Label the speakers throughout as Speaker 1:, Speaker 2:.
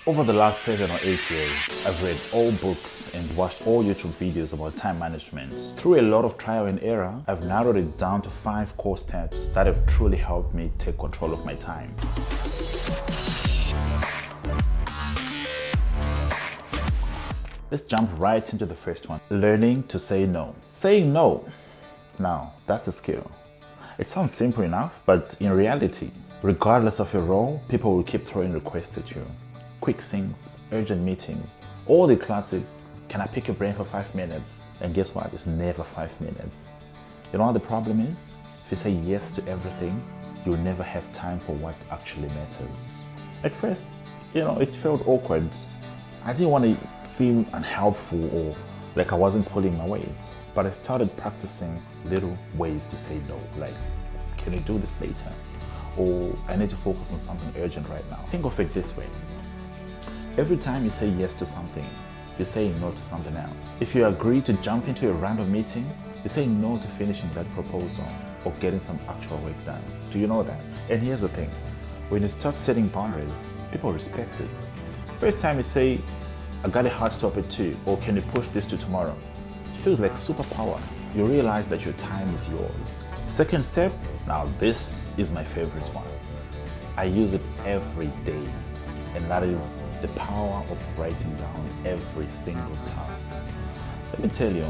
Speaker 1: Over the last 7 or 8 years, I've read all books and watched all YouTube videos about time management. Through a lot of trial and error, I've narrowed it down to 5 core steps that have truly helped me take control of my time. Let's jump right into the first one. Learning to say no. Saying no. Now, that's a skill. It sounds simple enough, but in reality, regardless of your role, people will keep throwing requests at you. Quick syncs, urgent meetings, all the classic, can I pick your brain for 5 minutes? And guess what? It's never 5 minutes. You know what the problem is? If you say yes to everything, you'll never have time for what actually matters. At first, it felt awkward. I didn't want to seem unhelpful or like I wasn't pulling my weight. But I started practicing little ways to say no, like, can you do this later? Or I need to focus on something urgent right now. Think of it this way. Every time you say yes to something, you're saying no to something else. If you agree to jump into a random meeting, you're saying no to finishing that proposal or getting some actual work done. Do you know that? And here's the thing. When you start setting boundaries, people respect it. First time you say, I got a hard stop at 2, or can you push this to tomorrow? It feels like superpower. You realize that your time is yours. Second step, now this is my favorite one. I use it every day, and that is the power of writing down every single task. Let me tell you,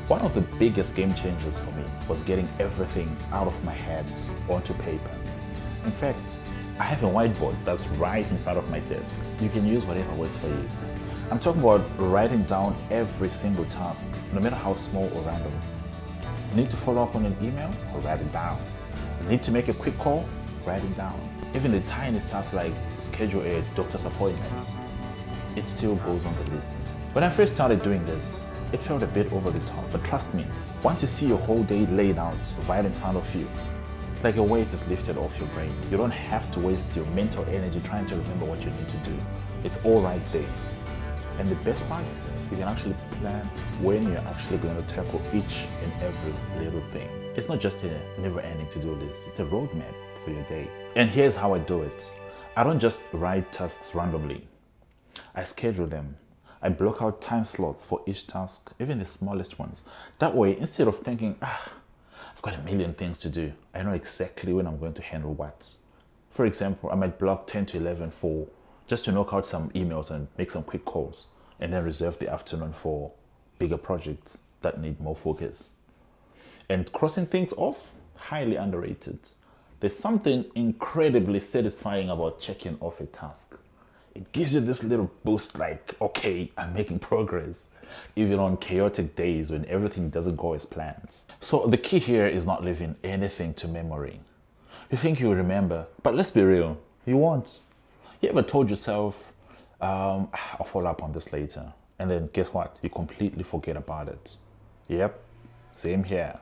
Speaker 1: one of the biggest game changers for me was getting everything out of my head onto paper. In fact, I have a whiteboard that's right in front of my desk. You can use whatever works for you. I'm talking about writing down every single task, no matter how small or random. You need to follow up on an email? Or write it down. You need to make a quick call? Write it down. Even the tiny stuff like schedule a doctor's appointment, it still goes on the list. When I first started doing this, it felt a bit over the top, but trust me, once you see your whole day laid out right in front of you, it's like a weight is lifted off your brain. You don't have to waste your mental energy trying to remember what you need to do. It's all right there. And the best part, you can actually plan when you're actually going to tackle each and every little thing. It's not just a never-ending to-do list, it's a roadmap for your day. And here's how I do it. I don't just write tasks randomly. I schedule them. I block out time slots for each task, even the smallest ones. That way, instead of thinking, I've got a million things to do, I know exactly when I'm going to handle what. For example, I might block 10 to 11 for just to knock out some emails and make some quick calls, and then reserve the afternoon for bigger projects that need more focus. And crossing things off, highly underrated. There's something incredibly satisfying about checking off a task. It gives you this little boost like, okay, I'm making progress, even on chaotic days when everything doesn't go as planned. So the key here is not leaving anything to memory. You think you'll remember, but let's be real, you won't. You ever told yourself, I'll follow up on this later, and then guess what? You completely forget about it. Yep, same here.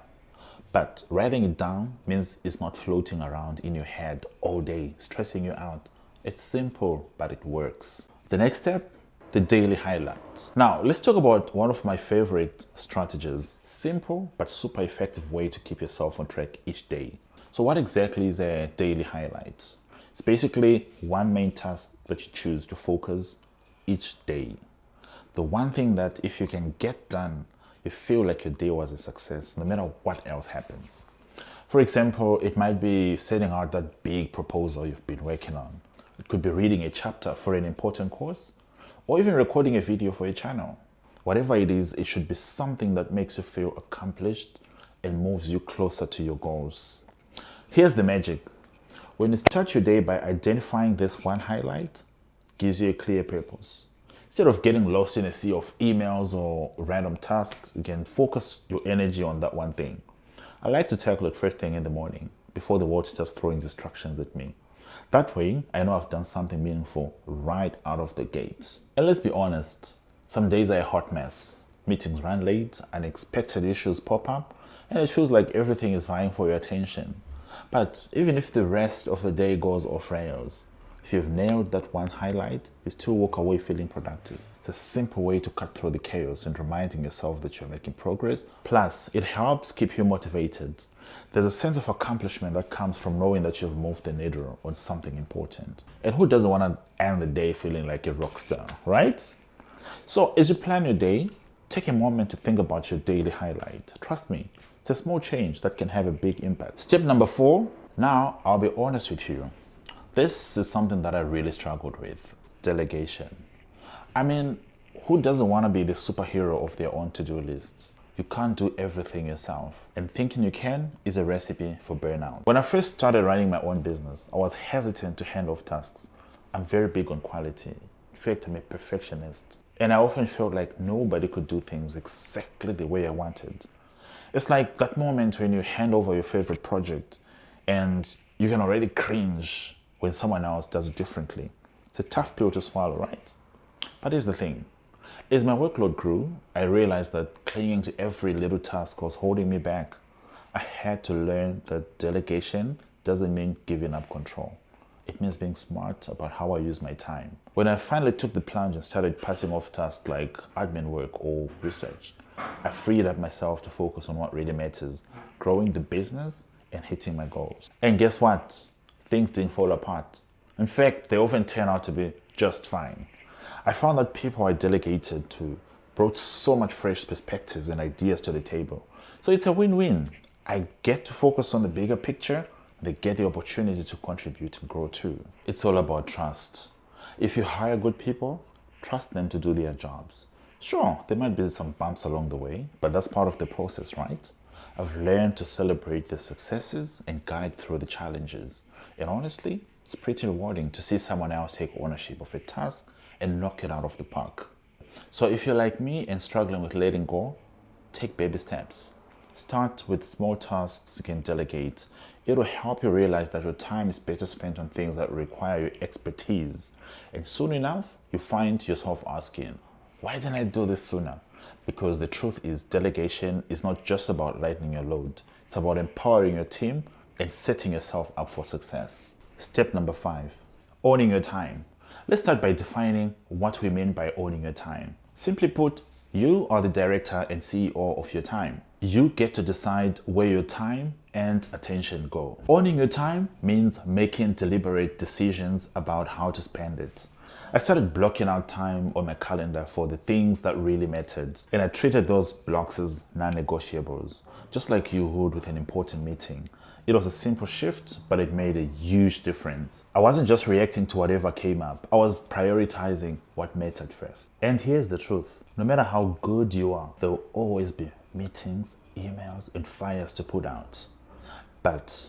Speaker 1: But writing it down means it's not floating around in your head all day, stressing you out. It's simple, but it works. The next step, the daily highlight. Now, let's talk about one of my favorite strategies. Simple, but super effective way to keep yourself on track each day. So what exactly is a daily highlight? It's basically one main task that you choose to focus each day. The one thing that if you can get done, you feel like your day was a success, no matter what else happens. For example, it might be setting out that big proposal you've been working on. It could be reading a chapter for an important course, or even recording a video for a channel. Whatever it is, it should be something that makes you feel accomplished and moves you closer to your goals. Here's the magic. When you start your day by identifying this one highlight, it gives you a clear purpose. Instead of getting lost in a sea of emails or random tasks, you can focus your energy on that one thing. I like to tackle it first thing in the morning, before the world starts throwing distractions at me. That way, I know I've done something meaningful right out of the gate. And let's be honest, some days are a hot mess. Meetings run late, unexpected issues pop up, and it feels like everything is vying for your attention. But even if the rest of the day goes off rails, if you've nailed that one highlight, you still walk away feeling productive. It's a simple way to cut through the chaos and reminding yourself that you're making progress. Plus, it helps keep you motivated. There's a sense of accomplishment that comes from knowing that you've moved the needle on something important. And who doesn't want to end the day feeling like a rock star, right? So as you plan your day, take a moment to think about your daily highlight. Trust me, it's a small change that can have a big impact. Step number 4, now I'll be honest with you. This is something that I really struggled with, delegation. I mean, who doesn't want to be the superhero of their own to-do list? You can't do everything yourself, and thinking you can is a recipe for burnout. When I first started running my own business, I was hesitant to hand off tasks. I'm very big on quality. In fact, I'm a perfectionist. And I often felt like nobody could do things exactly the way I wanted. It's like that moment when you hand over your favorite project and you can already cringe when someone else does it differently. It's a tough pill to swallow, right? But here's the thing. As my workload grew, I realized that clinging to every little task was holding me back. I had to learn that delegation doesn't mean giving up control. It means being smart about how I use my time. When I finally took the plunge and started passing off tasks like admin work or research, I freed up myself to focus on what really matters, growing the business and hitting my goals. And guess what? Things didn't fall apart. In fact, they often turn out to be just fine. I found that people I delegated to brought so much fresh perspectives and ideas to the table. So it's a win-win. I get to focus on the bigger picture. They get the opportunity to contribute and grow too. It's all about trust. If you hire good people, trust them to do their jobs. Sure, there might be some bumps along the way, but that's part of the process, right? I've learned to celebrate the successes and guide through the challenges. And honestly, it's pretty rewarding to see someone else take ownership of a task and knock it out of the park. So if you're like me and struggling with letting go, take baby steps. Start with small tasks you can delegate. It will help you realize that your time is better spent on things that require your expertise. And soon enough, you find yourself asking, why didn't I do this sooner? Because the truth is, delegation is not just about lightening your load. It's about empowering your team and setting yourself up for success. Step number 5, owning your time. Let's start by defining what we mean by owning your time. Simply put, you are the director and CEO of your time. You get to decide where your time and attention go. Owning your time means making deliberate decisions about how to spend it. I started blocking out time on my calendar for the things that really mattered, and I treated those blocks as non-negotiables, just like you would with an important meeting. It was a simple shift, but it made a huge difference. I wasn't just reacting to whatever came up. I was prioritizing what mattered first. And here's the truth. No matter how good you are, there will always be meetings, emails, and fires to put out. But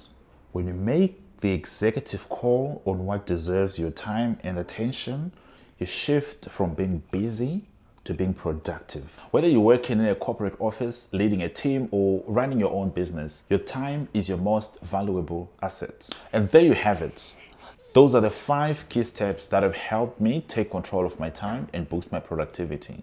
Speaker 1: when you make the executive call on what deserves your time and attention, you shift from being busy to being productive. Whether you're working in a corporate office, leading a team, or running your own business, your time is your most valuable asset. And there you have it. Those are the 5 key steps that have helped me take control of my time and boost my productivity.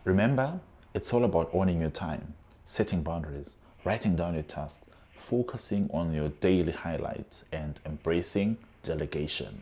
Speaker 1: Remember, it's all about owning your time, setting boundaries, writing down your tasks, focusing on your daily highlights, and embracing delegation.